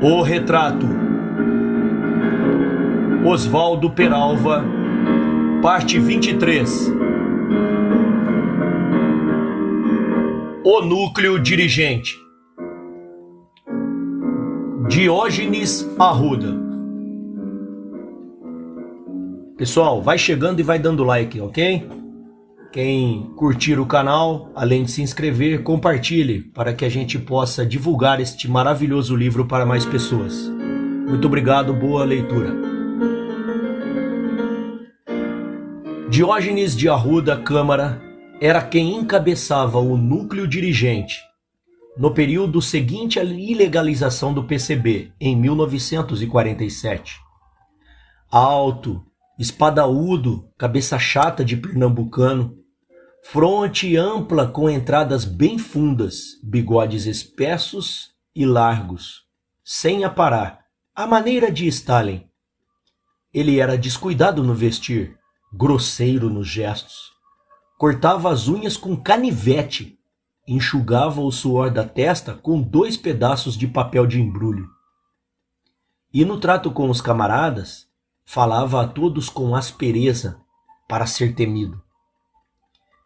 O Retrato. Oswaldo Peralva, parte 23. O Núcleo Dirigente. Diógenes Arruda. Pessoal, vai chegando e vai dando like, ok? Quem curtir o canal, além de se inscrever, compartilhe para que a gente possa divulgar este maravilhoso livro para mais pessoas. Muito obrigado, boa leitura. Diógenes de Arruda Câmara era quem encabeçava o núcleo dirigente no período seguinte à ilegalização do PCB, em 1947. Alto, espadaúdo, cabeça chata de pernambucano, fronte ampla com entradas bem fundas, bigodes espessos e largos, sem aparar, à maneira de Stalin. Ele era descuidado no vestir, grosseiro nos gestos. Cortava as unhas com canivete, enxugava o suor da testa com 2 pedaços de papel de embrulho. E no trato com os camaradas, falava a todos com aspereza para ser temido.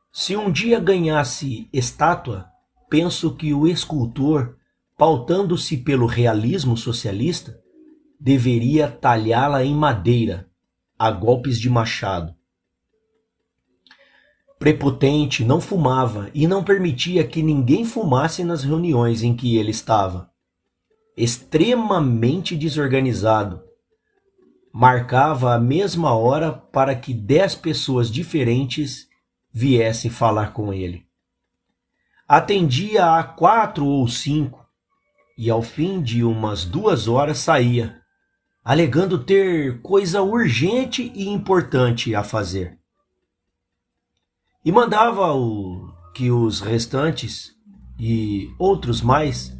Se um dia ganhasse estátua, penso que o escultor, pautando-se pelo realismo socialista, deveria talhá-la em madeira, a golpes de machado. Prepotente, não fumava e não permitia que ninguém fumasse nas reuniões em que ele estava. Extremamente desorganizado. Marcava a mesma hora para que 10 pessoas diferentes viessem falar com ele. Atendia a 4 ou 5 e ao fim de umas 2 horas saía, alegando ter coisa urgente e importante a fazer. E mandava que os restantes e outros mais,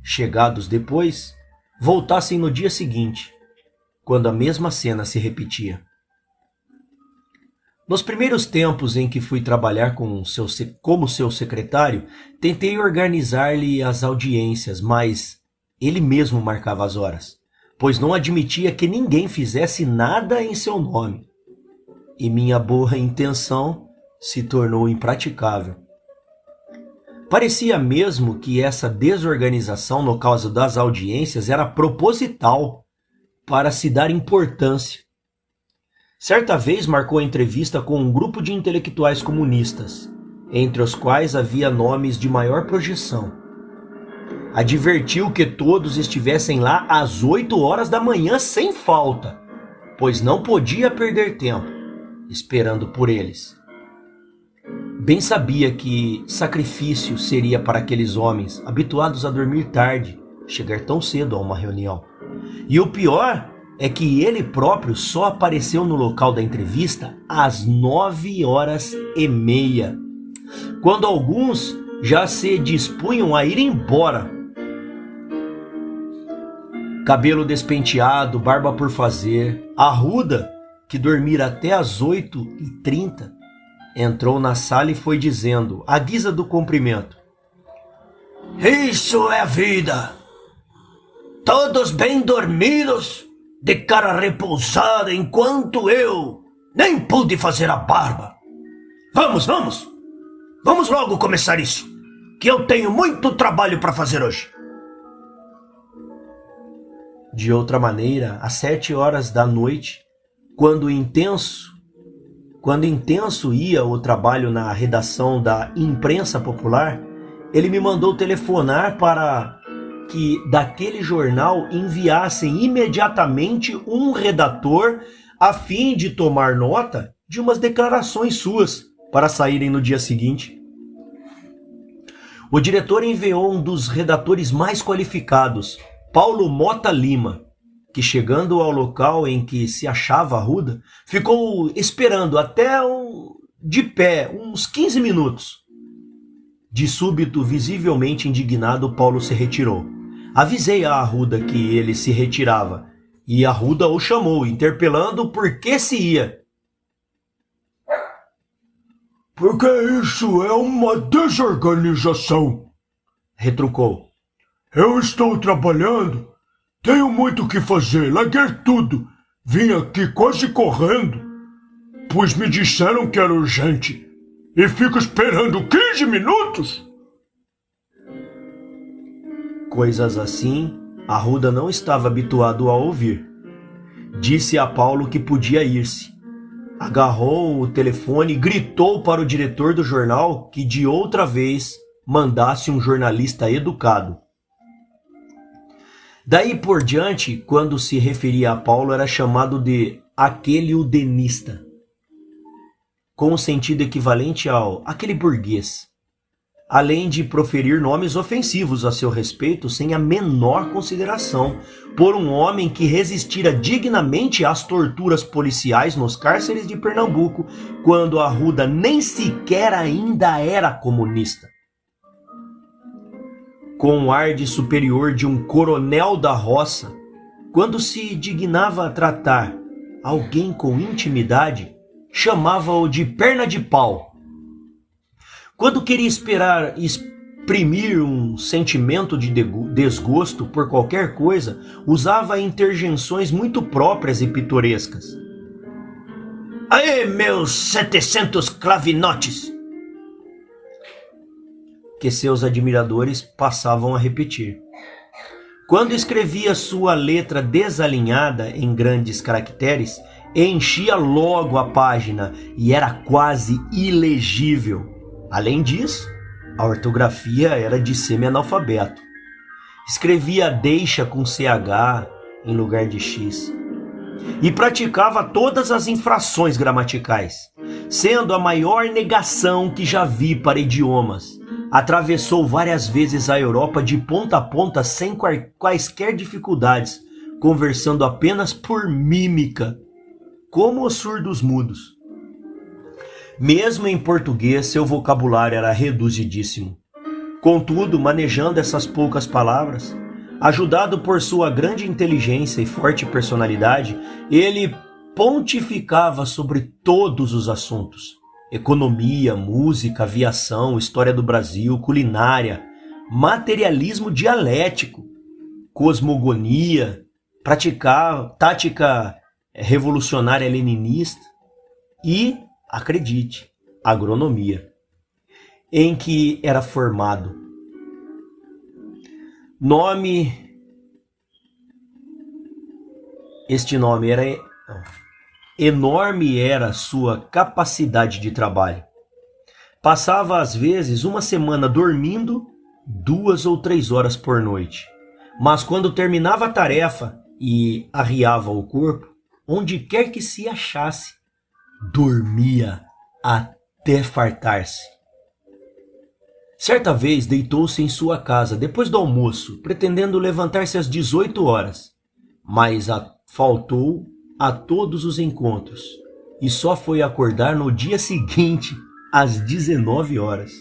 chegados depois, voltassem no dia seguinte, quando a mesma cena se repetia. Nos primeiros tempos em que fui trabalhar como seu secretário, tentei organizar-lhe as audiências, mas ele mesmo marcava as horas, pois não admitia que ninguém fizesse nada em seu nome. E minha boa intenção se tornou impraticável. Parecia mesmo que essa desorganização no caso das audiências era proposital, para se dar importância. Certa vez marcou entrevista com um grupo de intelectuais comunistas, entre os quais havia nomes de maior projeção. Advertiu que todos estivessem lá às 8 horas da manhã sem falta, pois não podia perder tempo, esperando por eles. Bem sabia que sacrifício seria para aqueles homens, habituados a dormir tarde, chegar tão cedo a uma reunião. E o pior é que ele próprio só apareceu no local da entrevista às 9h30, quando alguns já se dispunham a ir embora. Cabelo despenteado, barba por fazer, Arruda, que dormira até às 8h30, entrou na sala e foi dizendo, à guisa do cumprimento: "Isso é a vida! Todos bem dormidos, de cara repousada, enquanto eu nem pude fazer a barba. Vamos logo começar isso, que eu tenho muito trabalho para fazer hoje." De outra maneira, às 7 horas da noite, quando intenso ia o trabalho na redação da Imprensa Popular, ele me mandou telefonar para que daquele jornal enviassem imediatamente um redator a fim de tomar nota de umas declarações suas para saírem no dia seguinte. O diretor enviou um dos redatores mais qualificados, Paulo Mota Lima, que chegando ao local em que se achava Arruda, ficou esperando até de pé uns 15 minutos. De súbito, visivelmente indignado, Paulo se retirou. Avisei a Arruda que ele se retirava, e Arruda o chamou, interpelando por que se ia. "Porque isso é uma desorganização", retrucou. "Eu estou trabalhando Tenho muito o que fazer, larguei tudo. Vim aqui quase correndo, pois me disseram que era urgente. E fico esperando 15 minutos? Coisas assim, Arruda não estava habituado a ouvir. Disse a Paulo que podia ir-se. Agarrou o telefone e gritou para o diretor do jornal que de outra vez mandasse um jornalista educado. Daí por diante, quando se referia a Paulo, era chamado de aquele udenista, com o sentido equivalente ao aquele burguês, além de proferir nomes ofensivos a seu respeito sem a menor consideração por um homem que resistira dignamente às torturas policiais nos cárceres de Pernambuco, quando Arruda nem sequer ainda era comunista. Com o ar de superior de um coronel da roça, quando se dignava a tratar alguém com intimidade, chamava-o de perna de pau. Quando queria exprimir um sentimento de desgosto por qualquer coisa, usava interjeições muito próprias e pitorescas. Aê, meus 700 clavinotes! Que seus admiradores passavam a repetir. Quando escrevia sua letra desalinhada em grandes caracteres, enchia logo a página e era quase ilegível. Além disso, a ortografia era de semi-analfabeto. Escrevia deixa com CH em lugar de X. E praticava todas as infrações gramaticais, sendo a maior negação que já vi para idiomas. Atravessou várias vezes a Europa de ponta a ponta sem quaisquer dificuldades, conversando apenas por mímica, como os surdos mudos. Mesmo em português, seu vocabulário era reduzidíssimo. Contudo, manejando essas poucas palavras, ajudado por sua grande inteligência e forte personalidade, ele pontificava sobre todos os assuntos. Economia, música, aviação, história do Brasil, culinária, materialismo dialético, cosmogonia, tática revolucionária leninista e, acredite, agronomia, em que era formado. Enorme era sua capacidade de trabalho. Passava às vezes uma semana dormindo 2 ou 3 horas por noite. Mas quando terminava a tarefa e arriava o corpo, onde quer que se achasse, dormia até fartar-se. Certa vez deitou-se em sua casa depois do almoço, pretendendo levantar-se às 18 horas, mas faltou a todos os encontros e só foi acordar no dia seguinte às 19 horas.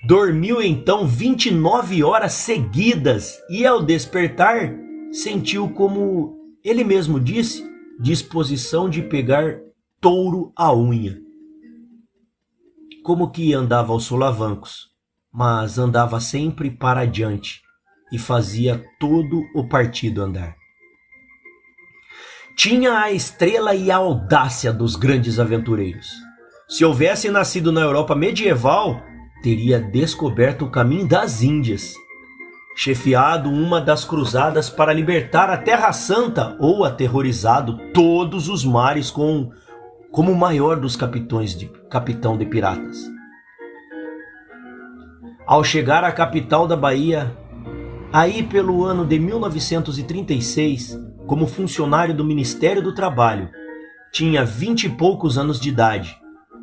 Dormiu então 29 horas seguidas e ao despertar sentiu, como ele mesmo disse, disposição de pegar touro à unha. Como que andava aos solavancos, mas andava sempre para adiante e fazia todo o partido andar. Tinha a estrela e a audácia dos grandes aventureiros. Se houvesse nascido na Europa medieval, teria descoberto o caminho das Índias, chefiado uma das cruzadas para libertar a Terra Santa ou aterrorizado todos os mares como o maior dos capitão de piratas. Ao chegar à capital da Bahia, aí pelo ano de 1936, como funcionário do Ministério do Trabalho, tinha 20 e poucos anos de idade,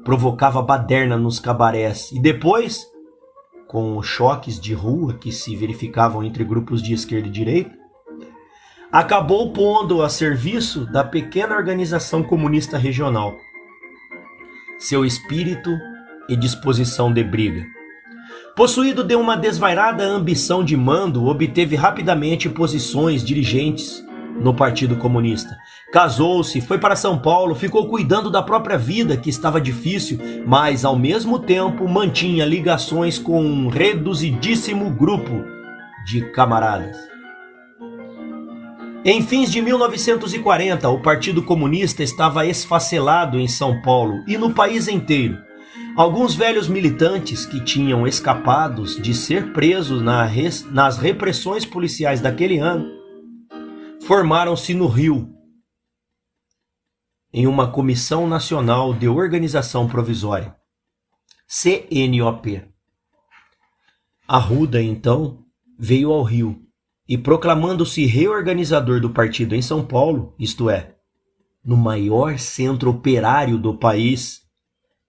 provocava baderna nos cabarés e depois, com os choques de rua que se verificavam entre grupos de esquerda e direita, acabou pondo a serviço da pequena organização comunista regional seu espírito e disposição de briga. Possuído de uma desvairada ambição de mando, obteve rapidamente posições dirigentes no Partido Comunista. Casou-se, foi para São Paulo, ficou cuidando da própria vida, que estava difícil, mas ao mesmo tempo mantinha ligações com um reduzidíssimo grupo de camaradas. Em fins de 1940, o Partido Comunista estava esfacelado em São Paulo e no país inteiro. Alguns velhos militantes que tinham escapados de ser presos nas repressões policiais daquele ano formaram-se no Rio em uma Comissão Nacional de Organização Provisória, CNOP. Arruda, então, veio ao Rio e, proclamando-se reorganizador do partido em São Paulo, isto é, no maior centro operário do país,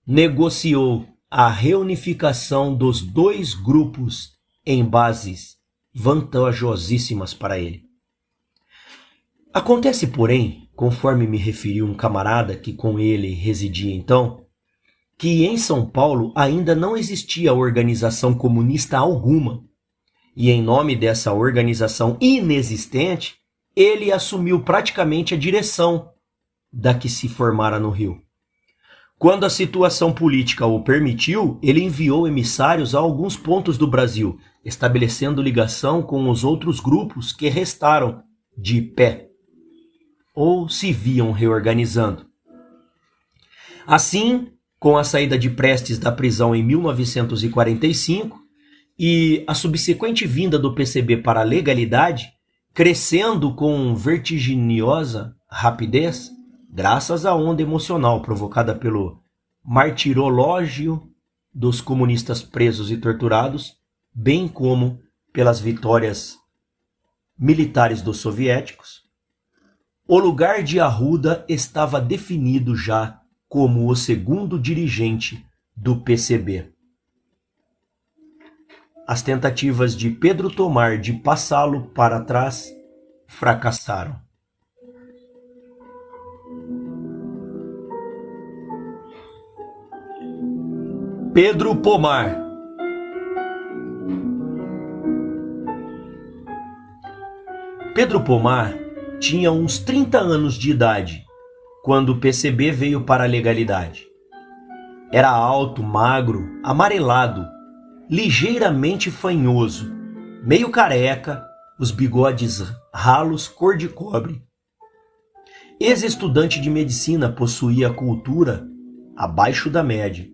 negociou a reunificação dos dois grupos em bases vantajosíssimas para ele. Acontece, porém, conforme me referiu um camarada que com ele residia então, que em São Paulo ainda não existia organização comunista alguma, e em nome dessa organização inexistente, ele assumiu praticamente a direção da que se formara no Rio. Quando a situação política o permitiu, ele enviou emissários a alguns pontos do Brasil, estabelecendo ligação com os outros grupos que restaram de pé, ou se viam reorganizando. Assim, com a saída de Prestes da prisão em 1945 e a subsequente vinda do PCB para a legalidade, crescendo com vertiginosa rapidez, graças à onda emocional provocada pelo martirológio dos comunistas presos e torturados, bem como pelas vitórias militares dos soviéticos, o lugar de Arruda estava definido já como o segundo dirigente do PCB. As tentativas de Pedro Pomar de passá-lo para trás fracassaram. Pedro Pomar. Pedro Pomar tinha uns 30 anos de idade quando o PCB veio para a legalidade. Era alto, magro, amarelado, ligeiramente fanhoso, meio careca, os bigodes ralos cor de cobre. Ex-estudante de medicina, possuía cultura abaixo da média.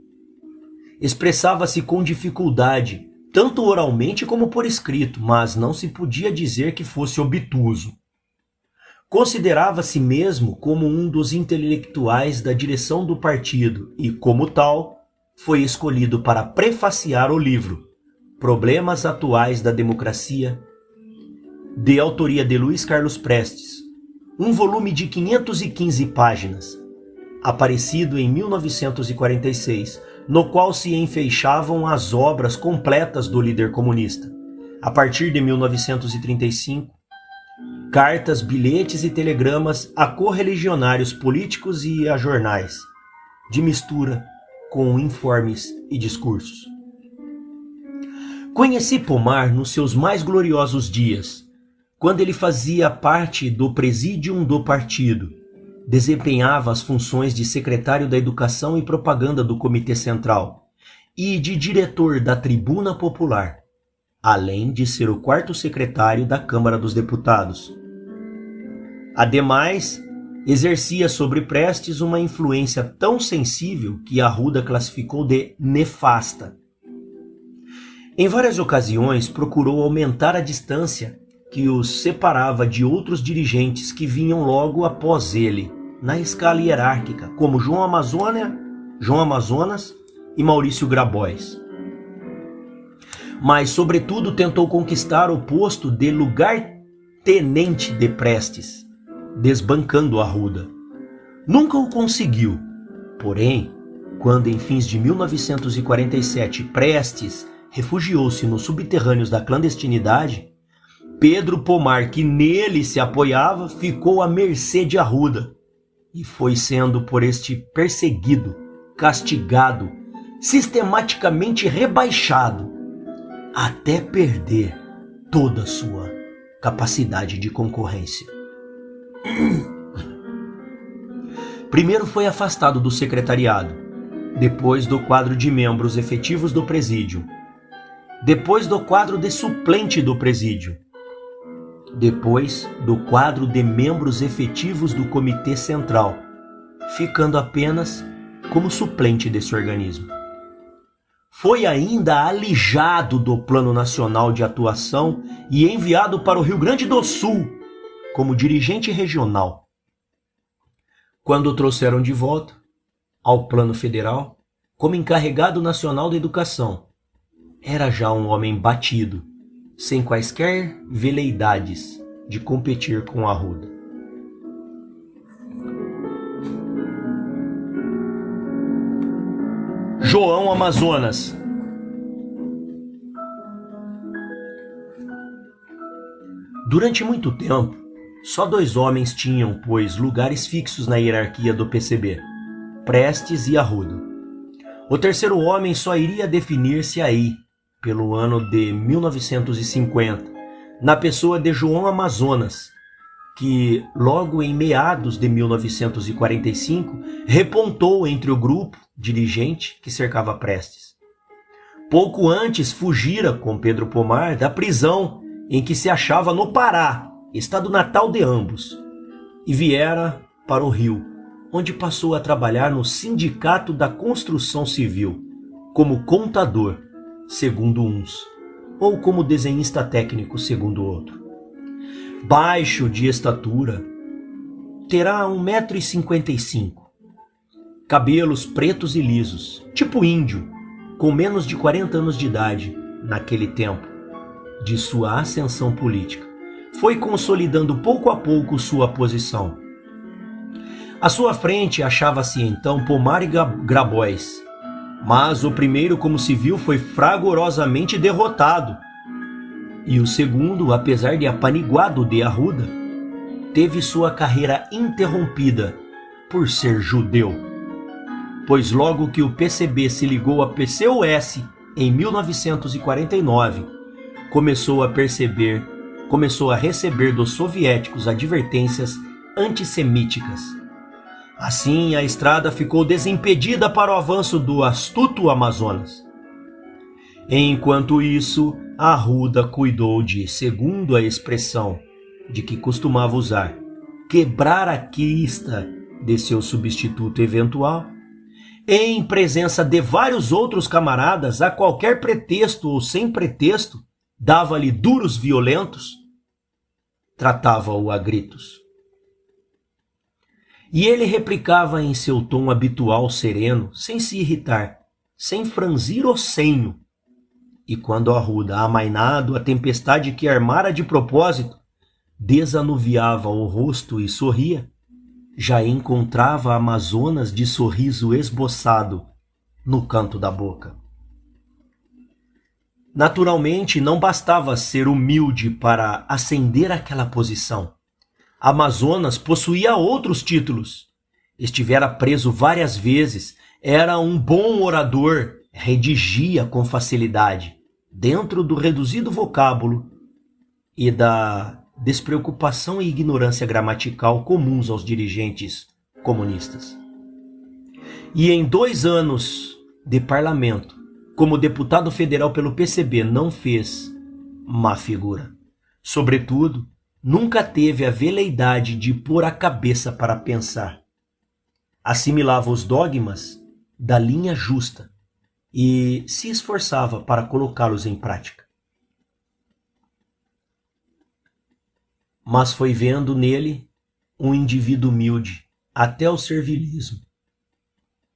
Expressava-se com dificuldade, tanto oralmente como por escrito, mas não se podia dizer que fosse obtuso. Considerava-se mesmo como um dos intelectuais da direção do partido e, como tal, foi escolhido para prefaciar o livro Problemas Atuais da Democracia, de autoria de Luiz Carlos Prestes, um volume de 515 páginas, aparecido em 1946, no qual se enfeixavam as obras completas do líder comunista. A partir de 1935, cartas, bilhetes e telegramas a correligionários políticos e a jornais, de mistura com informes e discursos. Conheci Pomar nos seus mais gloriosos dias, quando ele fazia parte do presídium do partido, desempenhava as funções de secretário da Educação e Propaganda do Comitê Central e de diretor da Tribuna Popular, além de ser o quarto secretário da Câmara dos Deputados. Ademais, exercia sobre Prestes uma influência tão sensível que Arruda classificou de nefasta. Em várias ocasiões, procurou aumentar a distância que os separava de outros dirigentes que vinham logo após ele, na escala hierárquica, como João Amazonas e Maurício Grabois. Mas, sobretudo, tentou conquistar o posto de lugar-tenente de Prestes, desbancando Arruda. Nunca o conseguiu, porém, quando em fins de 1947 Prestes refugiou-se nos subterrâneos da clandestinidade, Pedro Pomar, que nele se apoiava, ficou à mercê de Arruda e foi sendo por este perseguido, castigado, sistematicamente rebaixado, até perder toda a sua capacidade de concorrência. Primeiro foi afastado do secretariado, depois do quadro de membros efetivos do presídio, depois do quadro de suplente do presídio. depois do quadro de membros efetivos do Comitê Central, ficando apenas como suplente desse organismo. Foi ainda alijado do Plano Nacional de Atuação e enviado para o Rio Grande do Sul como dirigente regional. Quando o trouxeram de volta ao Plano Federal, como encarregado nacional da educação, era já um homem batido, sem quaisquer veleidades de competir com Arruda. João Amazonas. Durante muito tempo, só 2 homens tinham, pois, lugares fixos na hierarquia do PCB, Prestes e Arruda. O terceiro homem só iria definir-se aí, pelo ano de 1950, na pessoa de João Amazonas, que logo em meados de 1945 repontou entre o grupo dirigente que cercava Prestes. Pouco antes fugira com Pedro Pomar da prisão em que se achava no Pará, estado natal de ambos, e viera para o Rio, onde passou a trabalhar no Sindicato da Construção Civil, como contador, segundo uns, ou como desenhista técnico, segundo outro. Baixo de estatura, terá 1,55 m, cabelos pretos e lisos, tipo índio, com menos de 40 anos de idade, naquele tempo, de sua ascensão política. Foi consolidando pouco a pouco sua posição. À sua frente achava-se então Pomar e Grabois, mas o primeiro, como se viu, foi fragorosamente derrotado, e o segundo, apesar de apaniguado de Arruda, teve sua carreira interrompida por ser judeu, pois logo que o PCB se ligou à PCOS em 1949, começou a receber dos soviéticos advertências antissemíticas. Assim, a estrada ficou desimpedida para o avanço do astuto Amazonas. Enquanto isso, Arruda cuidou de, segundo a expressão de que costumava usar, quebrar a crista de seu substituto eventual, em presença de vários outros camaradas, a qualquer pretexto ou sem pretexto, dava-lhe duros violentos, tratava-o a gritos. E ele replicava em seu tom habitual sereno, sem se irritar, sem franzir o senho. E quando Arruda, amainado a tempestade que armara de propósito, desanuviava o rosto e sorria, já encontrava Amazonas de sorriso esboçado no canto da boca. Naturalmente, não bastava ser humilde para ascender àquela posição. Amazonas possuía outros títulos. Estivera preso várias vezes, era um bom orador, redigia com facilidade, dentro do reduzido vocábulo e da despreocupação e ignorância gramatical comuns aos dirigentes comunistas. E em 2 anos de parlamento, como deputado federal pelo PCB, não fez má figura. Sobretudo, nunca teve a veleidade de pôr a cabeça para pensar. Assimilava os dogmas da linha justa e se esforçava para colocá-los em prática. Mas foi vendo nele um indivíduo humilde, até o servilismo,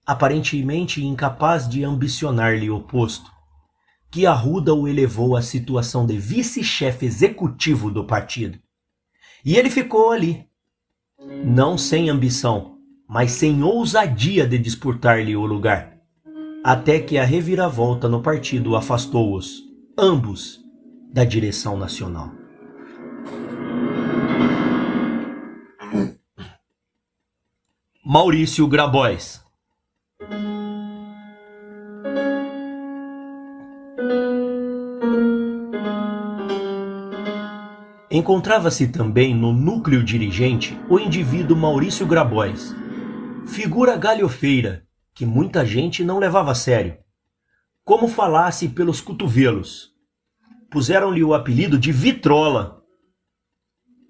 aparentemente incapaz de ambicionar-lhe o posto, que Arruda o elevou à situação de vice-chefe executivo do partido. E ele ficou ali, não sem ambição, mas sem ousadia de disputar-lhe o lugar, até que a reviravolta no partido afastou-os, ambos, da direção nacional. Maurício Grabois. Encontrava-se também no núcleo dirigente o indivíduo Maurício Grabois, figura galhofeira que muita gente não levava a sério, como falasse pelos cotovelos. Puseram-lhe o apelido de Vitrola.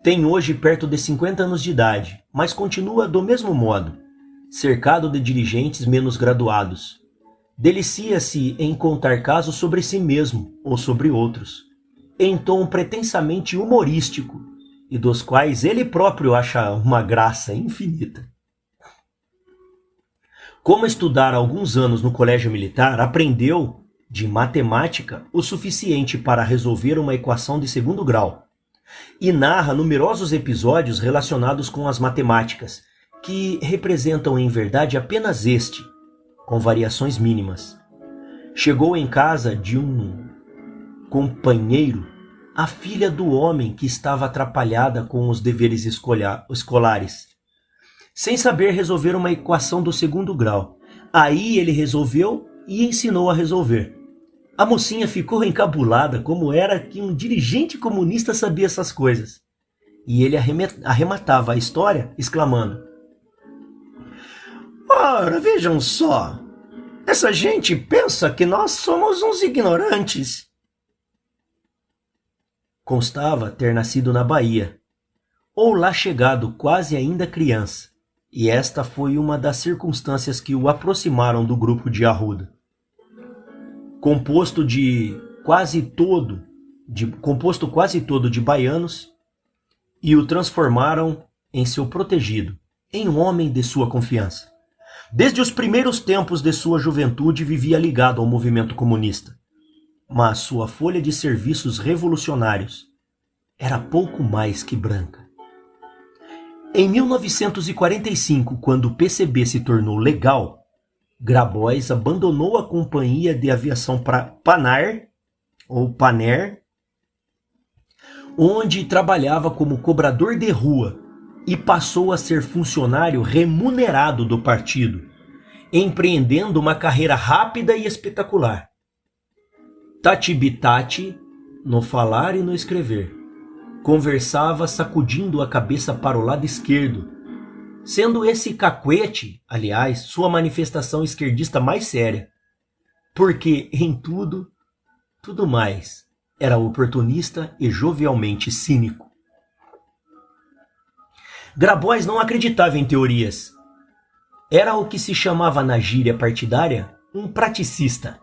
Tem hoje perto de 50 anos de idade, mas continua do mesmo modo, cercado de dirigentes menos graduados. Delicia-se em contar casos sobre si mesmo ou sobre outros, em tom pretensamente humorístico, e dos quais ele próprio acha uma graça infinita. Como estudara alguns anos no colégio militar, aprendeu de matemática o suficiente para resolver uma equação de segundo grau, e narra numerosos episódios relacionados com as matemáticas, que representam em verdade apenas este, com variações mínimas. Chegou em casa de um companheiro a filha do homem que estava atrapalhada com os deveres escolares, sem saber resolver uma equação do segundo grau. Aí ele resolveu e ensinou a resolver. A mocinha ficou encabulada como era que um dirigente comunista sabia essas coisas. E ele arrematava a história exclamando: "Ora, vejam só, essa gente pensa que nós somos uns ignorantes." Constava ter nascido na Bahia, ou lá chegado quase ainda criança, e esta foi uma das circunstâncias que o aproximaram do grupo de Arruda. Composto quase todo de baianos, e o transformaram em seu protegido, em um homem de sua confiança. Desde os primeiros tempos de sua juventude vivia ligado ao movimento comunista, mas sua folha de serviços revolucionários era pouco mais que branca. Em 1945, quando o PCB se tornou legal, Grabois abandonou a companhia de aviação Paner, onde trabalhava como cobrador de rua, e passou a ser funcionário remunerado do partido, empreendendo uma carreira rápida e espetacular. Tati-bitati no falar e no escrever. Conversava sacudindo a cabeça para o lado esquerdo, sendo esse cacuete, aliás, sua manifestação esquerdista mais séria, porque em tudo mais, era oportunista e jovialmente cínico. Grabois não acreditava em teorias. Era o que se chamava na gíria partidária um praticista.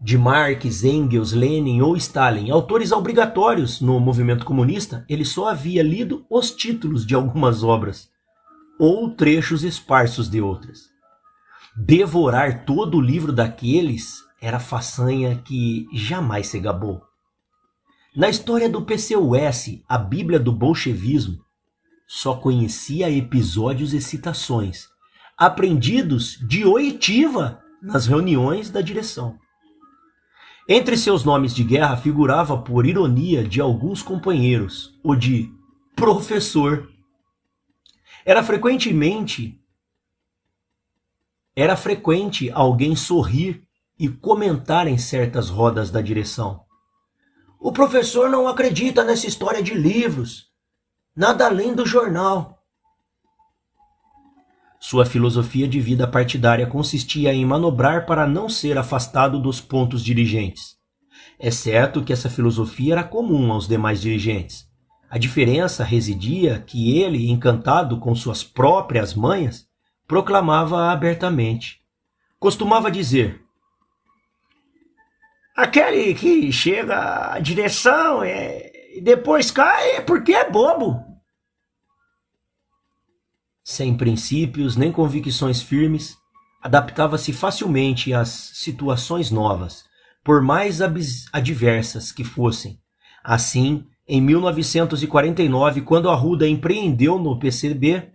De Marx, Engels, Lenin ou Stalin, autores obrigatórios no movimento comunista, ele só havia lido os títulos de algumas obras, ou trechos esparsos de outras. Devorar todo o livro daqueles era façanha que jamais se gabou. Na história do PCUS, a Bíblia do bolchevismo, só conhecia episódios e citações, aprendidos de oitiva nas reuniões da direção. Entre seus nomes de guerra figurava, por ironia de alguns companheiros, o de professor. Era frequente alguém sorrir e comentar em certas rodas da direção: "O professor não acredita nessa história de livros, nada além do jornal." Sua filosofia de vida partidária consistia em manobrar para não ser afastado dos pontos dirigentes. É certo que essa filosofia era comum aos demais dirigentes. A diferença residia que ele, encantado com suas próprias manhas, proclamava abertamente. Costumava dizer: "Aquele que chega à direção e depois cai é porque é bobo." Sem princípios nem convicções firmes, adaptava-se facilmente às situações novas, por mais adversas que fossem. Assim, em 1949, quando Arruda empreendeu no PCB,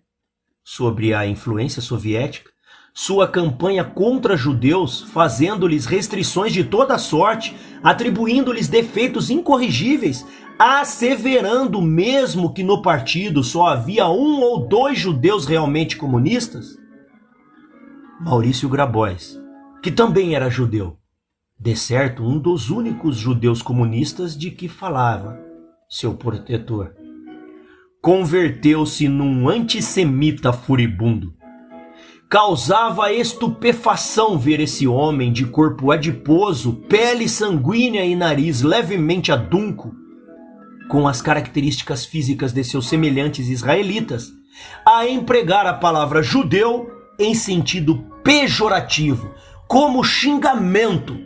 sob a influência soviética, sua campanha contra judeus, fazendo-lhes restrições de toda sorte, atribuindo-lhes defeitos incorrigíveis, asseverando mesmo que no partido só havia 1 ou 2 judeus realmente comunistas, Maurício Grabois, que também era judeu, de certo um dos únicos judeus comunistas de que falava seu protetor, converteu-se num antissemita furibundo. Causava estupefação ver esse homem de corpo adiposo, pele sanguínea e nariz levemente adunco, com as características físicas de seus semelhantes israelitas, a empregar a palavra judeu em sentido pejorativo, como xingamento,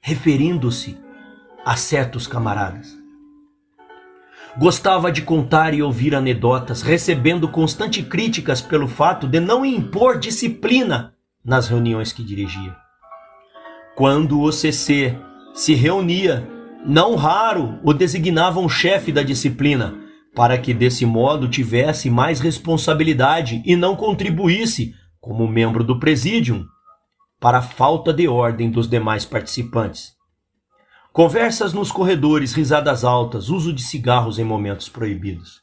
referindo-se a certos camaradas. Gostava de contar e ouvir anedotas, recebendo constantes críticas pelo fato de não impor disciplina nas reuniões que dirigia. Quando o CC se reunia, não raro o designavam chefe da disciplina, para que desse modo tivesse mais responsabilidade e não contribuísse, como membro do presídium, para a falta de ordem dos demais participantes. Conversas nos corredores, risadas altas, uso de cigarros em momentos proibidos.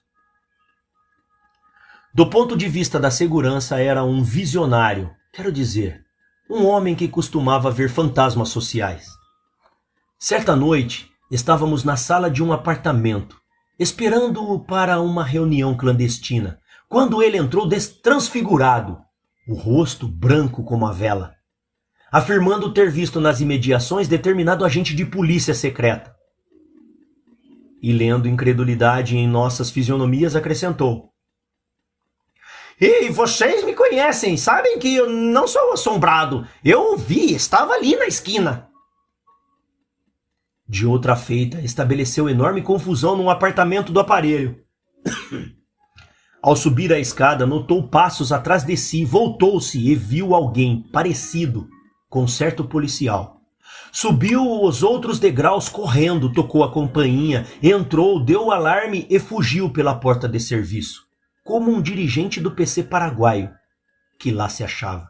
Do ponto de vista da segurança, era um visionário, quero dizer, um homem que costumava ver fantasmas sociais. Certa noite, estávamos na sala de um apartamento, esperando-o para uma reunião clandestina, quando ele entrou transfigurado, o rosto branco como a vela, afirmando ter visto nas imediações determinado agente de polícia secreta. E lendo incredulidade em nossas fisionomias, acrescentou: "E vocês me conhecem, sabem que eu não sou assombrado. Eu o vi, estava ali na esquina." De outra feita, estabeleceu enorme confusão no apartamento do aparelho. Ao subir a escada, notou passos atrás de si, voltou-se e viu alguém parecido com certo policial. Subiu os outros degraus correndo, tocou a campainha, entrou, deu o alarme e fugiu pela porta de serviço, como um dirigente do PC paraguaio, que lá se achava.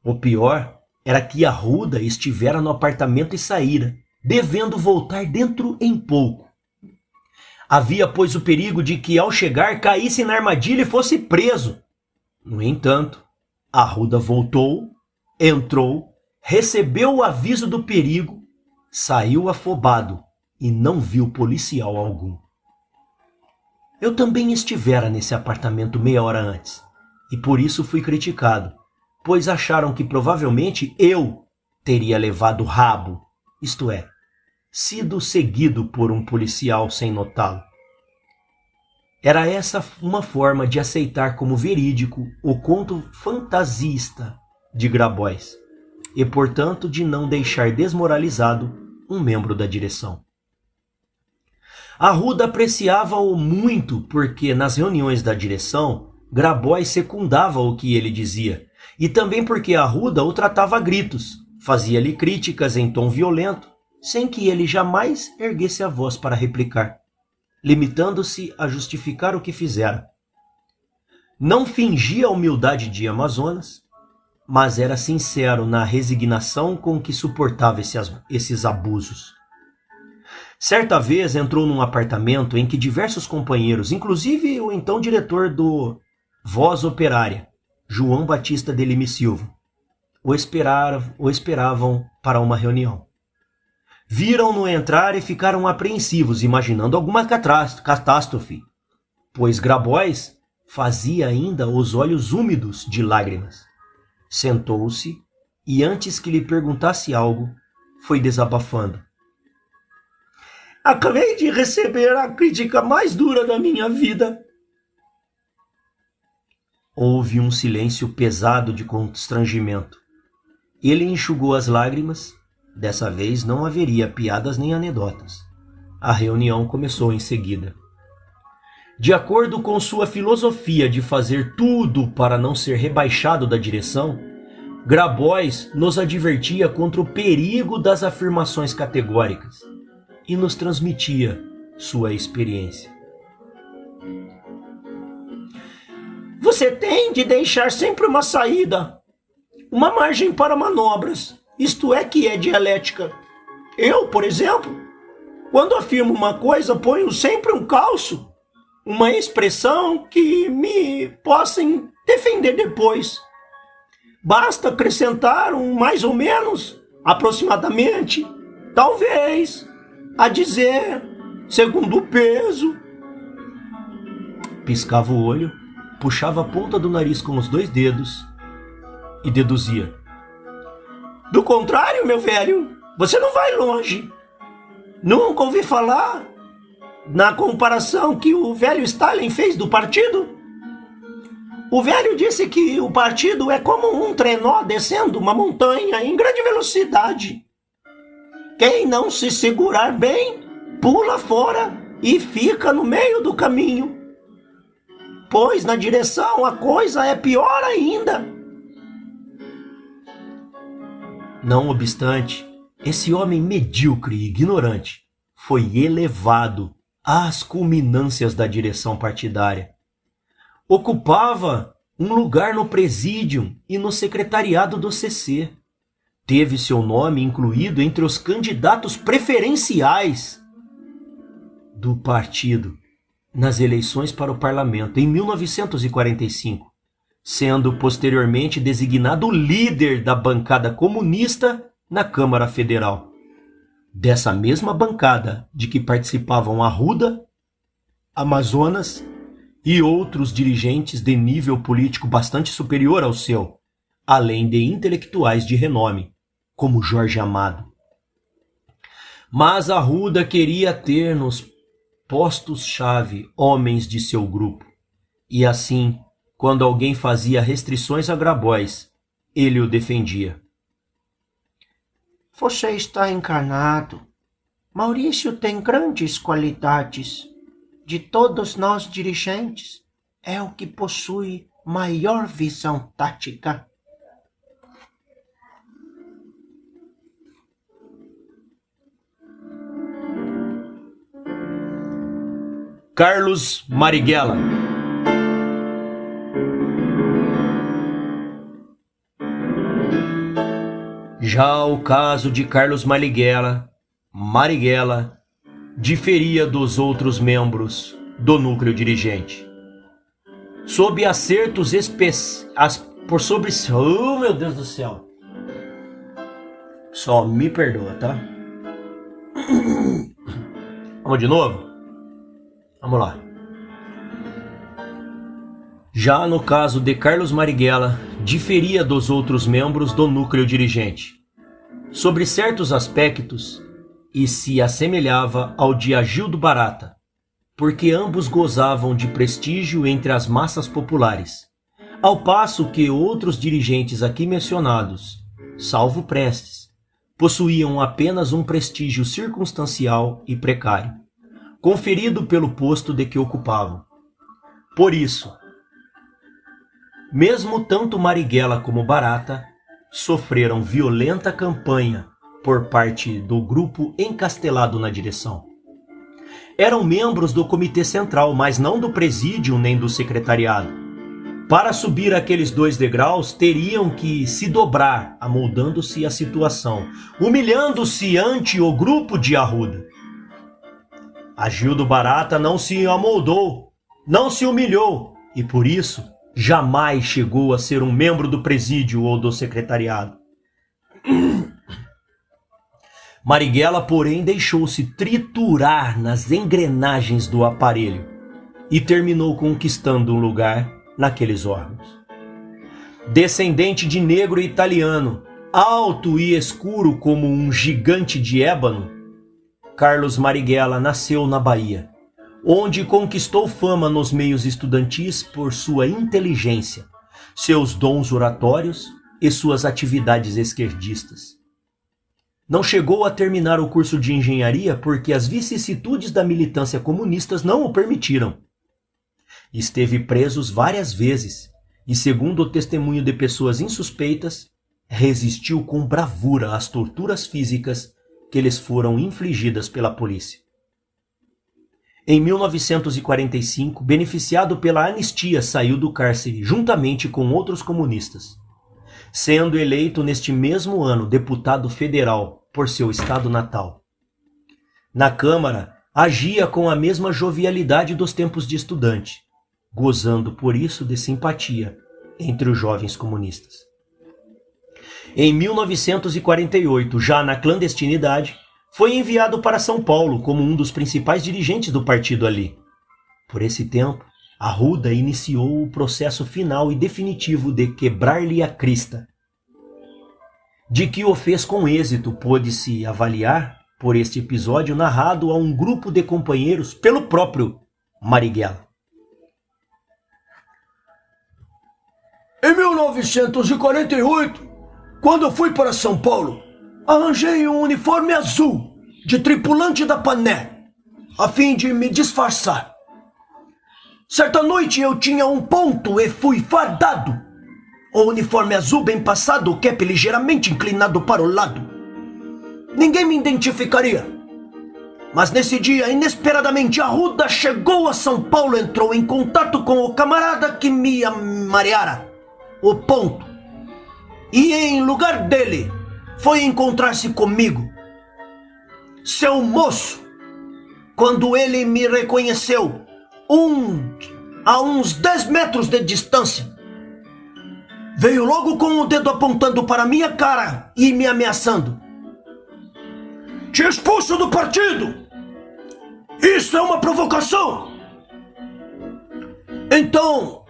O pior era que Arruda estivera no apartamento e saíra, devendo voltar dentro em pouco. Havia, pois, o perigo de que, ao chegar, caísse na armadilha e fosse preso. No entanto, Arruda voltou, entrou, recebeu o aviso do perigo, saiu afobado e não viu policial algum. Eu também estivera nesse apartamento meia hora antes, e por isso fui criticado, pois acharam que provavelmente eu teria levado rabo, isto é, sido seguido por um policial sem notá-lo. Era essa uma forma de aceitar como verídico o conto fantasista de Grabois, e portanto de não deixar desmoralizado um membro da direção. Arruda apreciava-o muito porque nas reuniões da direção, Grabois secundava o que ele dizia, e também porque Arruda o tratava a gritos, fazia-lhe críticas em tom violento, sem que ele jamais erguesse a voz para replicar, limitando-se a justificar o que fizera. Não fingia a humildade de Amazonas, mas era sincero na resignação com que suportava esses abusos. Certa vez entrou num apartamento em que diversos companheiros, inclusive o então diretor do Voz Operária, João Batista de Lima e Silva, o esperavam para uma reunião. Viram-no entrar e ficaram apreensivos, imaginando alguma catástrofe, pois Grabois fazia ainda os olhos úmidos de lágrimas. Sentou-se e, antes que lhe perguntasse algo, foi desabafando. Acabei de receber a crítica mais dura da minha vida. Houve um silêncio pesado de constrangimento. Ele enxugou as lágrimas. Dessa vez não haveria piadas nem anedotas. A reunião começou em seguida. De acordo com sua filosofia de fazer tudo para não ser rebaixado da direção, Grabois nos advertia contra o perigo das afirmações categóricas e nos transmitia sua experiência. Você tem de deixar sempre uma saída, uma margem para manobras. Isto é que é dialética. Eu, por exemplo, quando afirmo uma coisa, ponho sempre um calço, uma expressão que me possam defender depois. Basta acrescentar um mais ou menos, aproximadamente, talvez, a dizer, segundo o peso. Piscava o olho, puxava a ponta do nariz com os 2 dedos e deduzia. Do contrário, meu velho, você não vai longe. Nunca ouvi falar na comparação que o velho Stalin fez do partido? O velho disse que o partido é como um trenó descendo uma montanha em grande velocidade. Quem não se segurar bem, pula fora e fica no meio do caminho. Pois na direção a coisa é pior ainda. Não obstante, esse homem medíocre e ignorante foi elevado às culminâncias da direção partidária. Ocupava um lugar no presídio e no secretariado do CC. Teve seu nome incluído entre os candidatos preferenciais do partido nas eleições para o parlamento em 1945, sendo posteriormente designado líder da bancada comunista na Câmara Federal. Dessa mesma bancada de que participavam Arruda, Amazonas e outros dirigentes de nível político bastante superior ao seu, além de intelectuais de renome, como Jorge Amado. Mas Arruda queria ter nos postos-chave homens de seu grupo, e assim, quando alguém fazia restrições a Grabois, ele o defendia. Você está enganado. Maurício tem grandes qualidades. De todos nós dirigentes, é o que possui maior visão tática. Carlos Marighella. Já o caso de Carlos Marighella diferia dos outros membros do núcleo dirigente. Sob acertos Oh, meu Deus do céu! Só me perdoa, tá? Vamos de novo? Vamos lá. Já no caso de Carlos Marighella, diferia dos outros membros do núcleo dirigente, sobre certos aspectos, e se assemelhava ao de Agildo Barata, porque ambos gozavam de prestígio entre as massas populares, ao passo que outros dirigentes aqui mencionados, salvo Prestes, possuíam apenas um prestígio circunstancial e precário, conferido pelo posto de que ocupavam. Por isso, mesmo tanto Marighella como Barata sofreram violenta campanha por parte do grupo encastelado na direção. Eram membros do Comitê Central, mas não do presídio nem do secretariado. Para subir aqueles 2 degraus, teriam que se dobrar, amoldando-se à situação, humilhando-se ante o grupo de Arruda. Agildo Barata não se amoldou, não se humilhou, e por isso jamais chegou a ser um membro do presídio ou do secretariado. Marighella, porém, deixou-se triturar nas engrenagens do aparelho e terminou conquistando um lugar naqueles órgãos. Descendente de negro italiano, alto e escuro como um gigante de ébano, Carlos Marighella nasceu na Bahia, onde conquistou fama nos meios estudantis por sua inteligência, seus dons oratórios e suas atividades esquerdistas. Não chegou a terminar o curso de engenharia porque as vicissitudes da militância comunista não o permitiram. Esteve preso várias vezes e, segundo o testemunho de pessoas insuspeitas, resistiu com bravura às torturas físicas que lhes foram infligidas pela polícia. Em 1945, beneficiado pela anistia, saiu do cárcere juntamente com outros comunistas, sendo eleito neste mesmo ano deputado federal por seu estado natal. Na Câmara, agia com a mesma jovialidade dos tempos de estudante, gozando por isso de simpatia entre os jovens comunistas. Em 1948, já na clandestinidade, foi enviado para São Paulo como um dos principais dirigentes do partido ali. Por esse tempo, Arruda iniciou o processo final e definitivo de quebrar-lhe a crista. De que o fez com êxito pôde-se avaliar por este episódio narrado a um grupo de companheiros pelo próprio Marighella. Em 1948, quando eu fui para São Paulo, arranjei um uniforme azul de tripulante da Pané, a fim de me disfarçar. Certa noite eu tinha um ponto e fui fardado. O uniforme azul bem passado, o cap ligeiramente inclinado para o lado. Ninguém me identificaria. Mas nesse dia, inesperadamente, Arruda chegou a São Paulo, entrou em contato com o camarada que me amareara, o ponto. E em lugar dele, foi encontrar-se comigo. Seu moço, quando ele me reconheceu, a uns 10 metros de distância, veio logo com o dedo apontando para minha cara e me ameaçando. Te expulso do partido! Isso é uma provocação! Então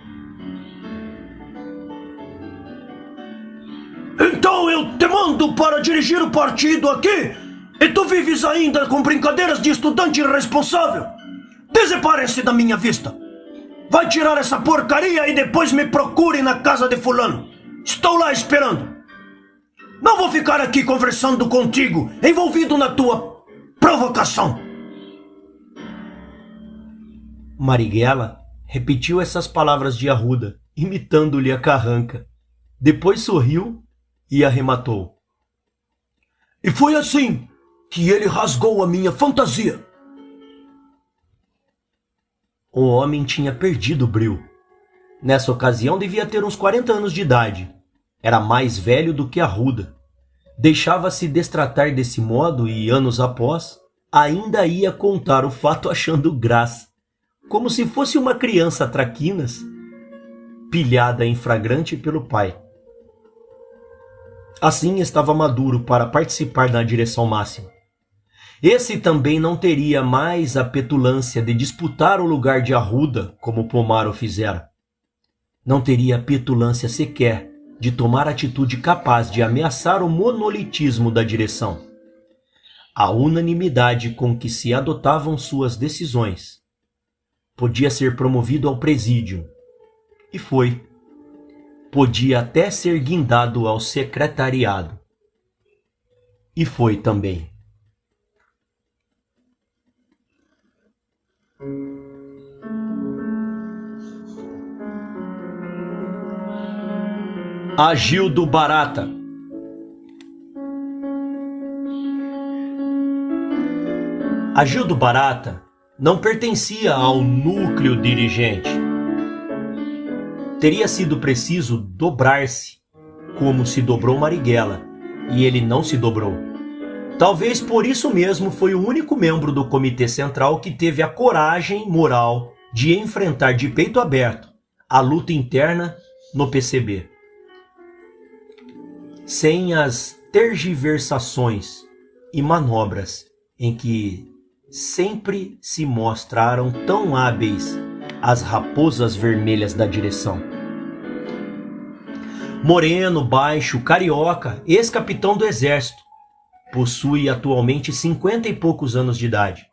eu te mando para dirigir o partido aqui e tu vives ainda com brincadeiras de estudante irresponsável. Deseparem-se da minha vista. Vai tirar essa porcaria e depois me procure na casa de fulano. Estou lá esperando. Não vou ficar aqui conversando contigo, envolvido na tua provocação. Marighella repetiu essas palavras de Arruda, imitando-lhe a carranca. Depois sorriu e arrematou. E foi assim que ele rasgou a minha fantasia. O homem tinha perdido o brio. Nessa ocasião devia ter uns 40 anos de idade. Era mais velho do que Arruda. Deixava-se destratar desse modo e, anos após, ainda ia contar o fato achando graça, como se fosse uma criança traquinas, pilhada em flagrante pelo pai. Assim estava maduro para participar da direção máxima. Esse também não teria mais a petulância de disputar o lugar de Arruda, como Pomaro fizera. Não teria a petulância sequer de tomar atitude capaz de ameaçar o monolitismo da direção. A unanimidade com que se adotavam suas decisões. Podia ser promovido ao presídio. E foi. Podia até ser guindado ao secretariado. E foi também. Agildo Barata. Agildo Barata não pertencia ao núcleo dirigente. Teria sido preciso dobrar-se, como se dobrou Marighella, e ele não se dobrou. Talvez por isso mesmo foi o único membro do Comitê Central que teve a coragem moral de enfrentar de peito aberto a luta interna no PCB. Sem as tergiversações e manobras em que sempre se mostraram tão hábeis as raposas vermelhas da direção. Moreno, baixo, carioca, ex-capitão do exército, possui atualmente 50 e poucos anos de idade.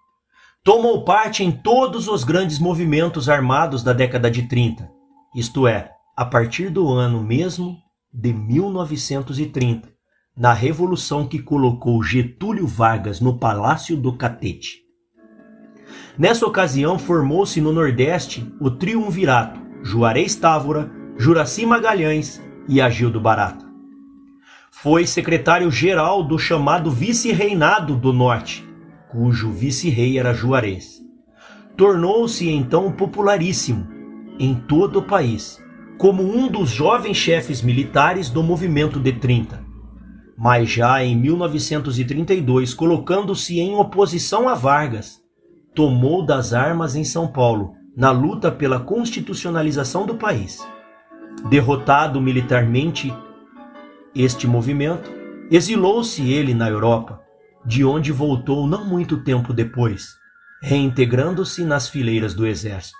Tomou parte em todos os grandes movimentos armados da década de 30, isto é, a partir do ano mesmo de 1930, na revolução que colocou Getúlio Vargas no Palácio do Catete. Nessa ocasião formou-se no Nordeste o triunvirato Juarez Távora, Juracy Magalhães e Agildo Barata. Foi secretário-geral do chamado Vice-Reinado do Norte, cujo vice-rei era Juarez. Tornou-se então popularíssimo em todo o país, como um dos jovens chefes militares do movimento de 30. Mas já em 1932, colocando-se em oposição a Vargas, tomou das armas em São Paulo, na luta pela constitucionalização do país. Derrotado militarmente este movimento, exilou-se ele na Europa, de onde voltou não muito tempo depois, reintegrando-se nas fileiras do exército.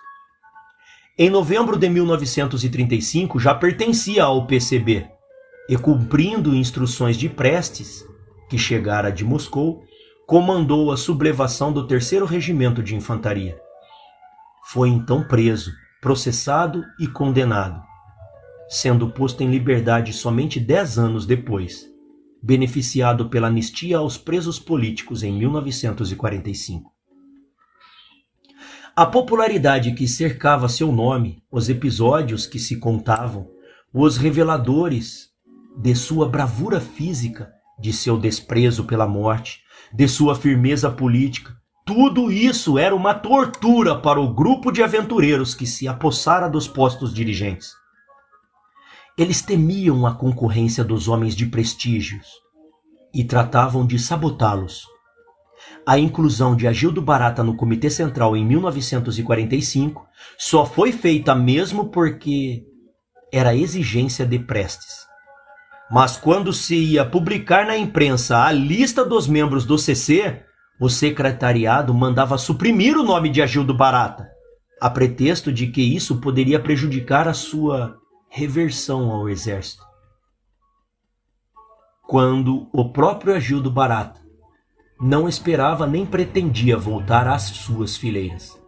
Em novembro de 1935 já pertencia ao PCB e, cumprindo instruções de Prestes, que chegara de Moscou, comandou a sublevação do 3º Regimento de Infantaria. Foi então preso, processado e condenado, sendo posto em liberdade somente 10 anos depois, beneficiado pela anistia aos presos políticos em 1945. A popularidade que cercava seu nome, os episódios que se contavam, os reveladores de sua bravura física, de seu desprezo pela morte, de sua firmeza política, tudo isso era uma tortura para o grupo de aventureiros que se apossara dos postos dirigentes. Eles temiam a concorrência dos homens de prestígios e tratavam de sabotá-los. A inclusão de Agildo Barata no Comitê Central em 1945 só foi feita mesmo porque era exigência de Prestes. Mas quando se ia publicar na imprensa a lista dos membros do CC, o secretariado mandava suprimir o nome de Agildo Barata, a pretexto de que isso poderia prejudicar a sua reversão ao exército. Quando o próprio Agildo Barata não esperava nem pretendia voltar às suas fileiras.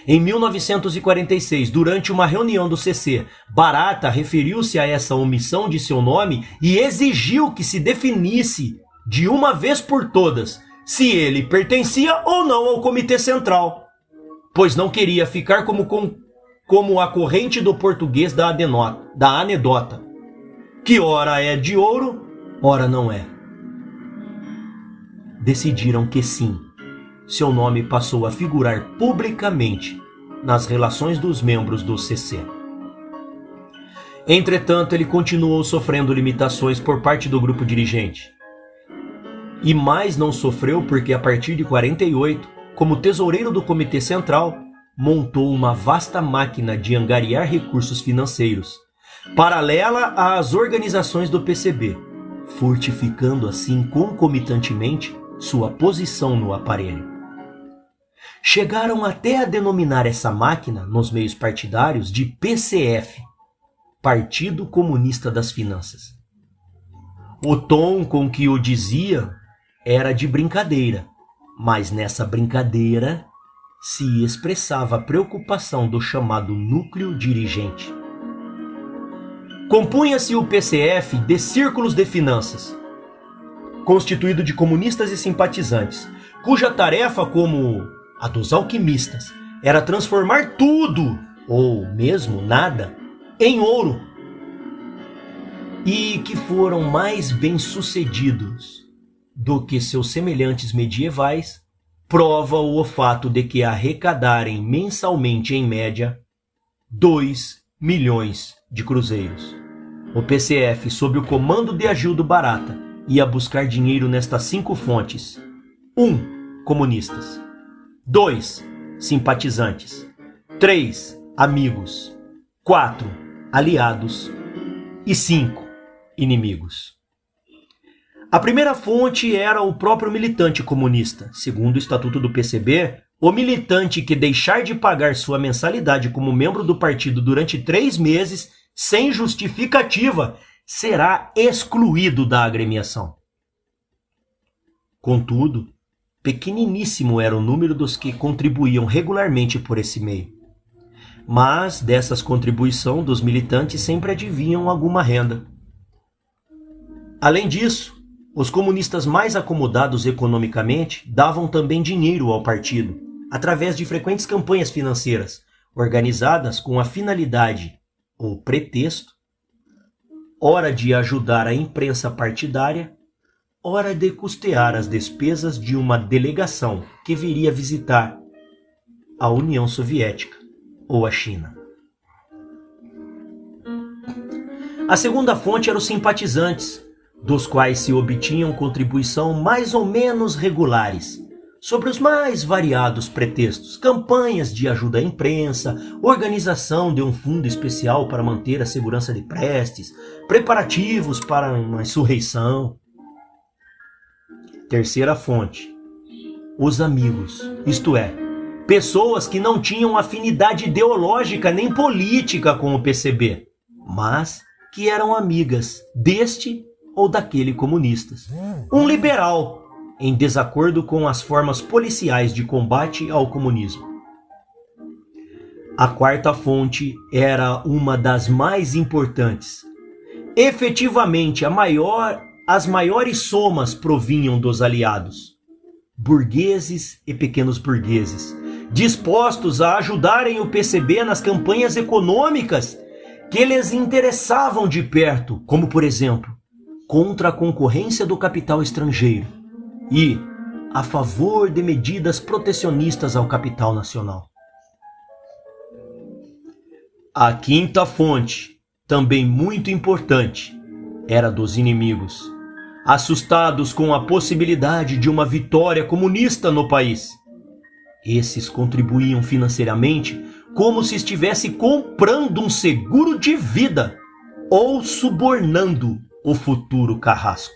Em 1946, durante uma reunião do CC, Barata referiu-se a essa omissão de seu nome e exigiu que se definisse de uma vez por todas se ele pertencia ou não ao Comitê Central, pois não queria ficar como a corrente do português da anedota, que ora é de ouro, ora não é. Decidiram que sim. Seu nome passou a figurar publicamente nas relações dos membros do CC. Entretanto, ele continuou sofrendo limitações por parte do grupo dirigente. E mais não sofreu porque, a partir de 48, como tesoureiro do Comitê Central, montou uma vasta máquina de angariar recursos financeiros, paralela às organizações do PCB, fortificando assim concomitantemente sua posição no aparelho. Chegaram até a denominar essa máquina, nos meios partidários, de PCF, Partido Comunista das Finanças. O tom com que o dizia era de brincadeira, mas nessa brincadeira se expressava a preocupação do chamado núcleo dirigente. Compunha-se o PCF de círculos de finanças, constituído de comunistas e simpatizantes, cuja tarefa, como a dos alquimistas, era transformar tudo, ou mesmo nada, em ouro. E que foram mais bem-sucedidos do que seus semelhantes medievais, prova o fato de que arrecadarem mensalmente, em média, 2 milhões de cruzeiros. O PCF, sob o comando de Agildo Barata, ia buscar dinheiro nestas 5 fontes. 1. Comunistas. 2. Simpatizantes. 3. Amigos. 4. Aliados. E 5. Inimigos. A primeira fonte era o próprio militante comunista. Segundo o Estatuto do PCB, o militante que deixar de pagar sua mensalidade como membro do partido durante 3 meses, sem justificativa, será excluído da agremiação. Contudo, pequeniníssimo era o número dos que contribuíam regularmente por esse meio. Mas dessas contribuições dos militantes sempre advinham alguma renda. Além disso, os comunistas mais acomodados economicamente davam também dinheiro ao partido, através de frequentes campanhas financeiras, organizadas com a finalidade, ou pretexto, ora de ajudar a imprensa partidária, ora de custear as despesas de uma delegação que viria visitar a União Soviética ou a China. A segunda fonte era os simpatizantes, dos quais se obtinham contribuição mais ou menos regulares, sobre os mais variados pretextos, campanhas de ajuda à imprensa, organização de um fundo especial para manter a segurança de Prestes, preparativos para uma insurreição. Terceira fonte, os amigos, isto é, pessoas que não tinham afinidade ideológica nem política com o PCB, mas que eram amigas deste ou daquele comunistas. Um liberal, em desacordo com as formas policiais de combate ao comunismo. A quarta fonte era uma das mais importantes. Efetivamente, as maiores somas provinham dos aliados, burgueses e pequenos burgueses, dispostos a ajudarem o PCB nas campanhas econômicas que lhes interessavam de perto, como, por exemplo, contra a concorrência do capital estrangeiro e a favor de medidas protecionistas ao capital nacional. A quinta fonte, também muito importante, era dos inimigos, assustados com a possibilidade de uma vitória comunista no país. Esses contribuíam financeiramente como se estivesse comprando um seguro de vida ou subornando o futuro carrasco.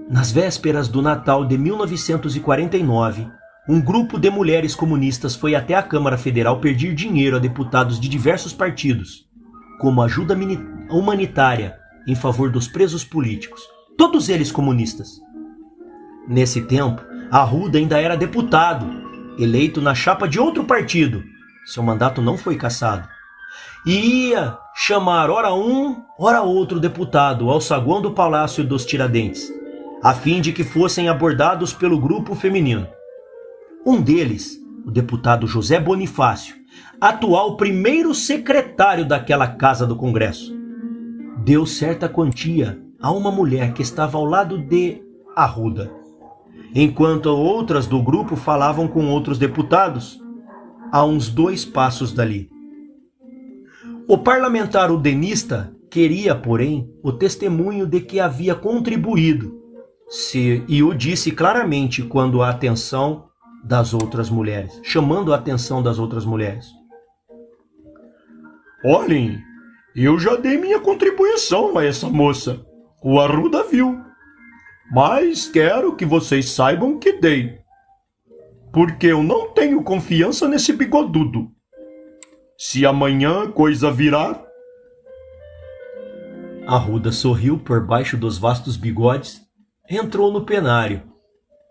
Nas vésperas do Natal de 1949, um grupo de mulheres comunistas foi até a Câmara Federal pedir dinheiro a deputados de diversos partidos, como ajuda humanitária em favor dos presos políticos, todos eles comunistas. Nesse tempo, Arruda ainda era deputado, eleito na chapa de outro partido. Seu mandato não foi cassado. E ia chamar ora um, ora outro deputado ao saguão do Palácio dos Tiradentes, a fim de que fossem abordados pelo grupo feminino. Um deles, o deputado José Bonifácio, atual primeiro secretário daquela Casa do Congresso, deu certa quantia a uma mulher que estava ao lado de Arruda, enquanto outras do grupo falavam com outros deputados, a uns 2 passos dali. O parlamentar udenista queria, porém, o testemunho de que havia contribuído, e o disse claramente quando a atenção das outras mulheres, chamando a atenção das outras mulheres. Olhem, eu já dei minha contribuição a essa moça. O Arruda viu. Mas quero que vocês saibam que dei. Porque eu não tenho confiança nesse bigodudo. Se amanhã coisa virar... Arruda sorriu por baixo dos vastos bigodes, entrou no plenário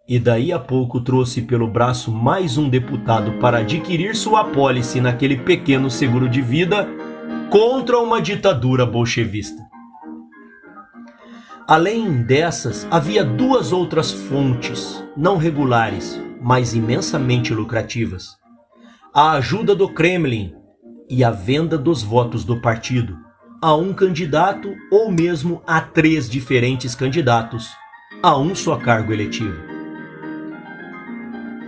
e daí a pouco trouxe pelo braço mais um deputado para adquirir sua apólice naquele pequeno seguro de vida contra uma ditadura bolchevista. Além dessas, havia 2 outras fontes, não regulares, mas imensamente lucrativas: a ajuda do Kremlin e a venda dos votos do partido a um candidato ou mesmo a 3 diferentes candidatos a um só cargo eletivo.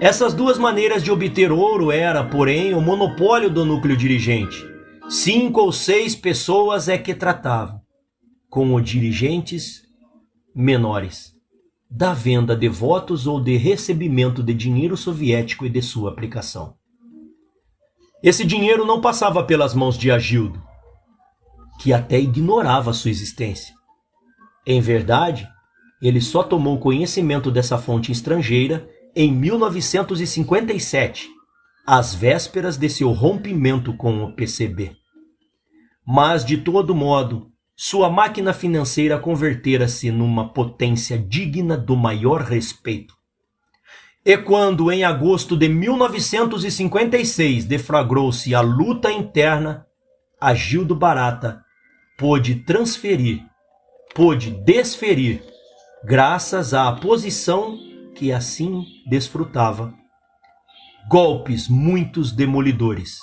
Essas 2 maneiras de obter ouro era, porém, o monopólio do núcleo dirigente. 5 ou 6 pessoas é que tratavam, com os dirigentes menores, da venda de votos ou de recebimento de dinheiro soviético e de sua aplicação. Esse dinheiro não passava pelas mãos de Agildo, que até ignorava sua existência. Em verdade, ele só tomou conhecimento dessa fonte estrangeira em 1957, às vésperas de seu rompimento com o PCB. Mas, de todo modo, sua máquina financeira convertera-se numa potência digna do maior respeito. E quando, em agosto de 1956, deflagrou-se a luta interna, Agildo Barata pôde desferir, graças à posição que assim desfrutava, golpes muitos demolidores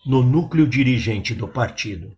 no núcleo dirigente do partido.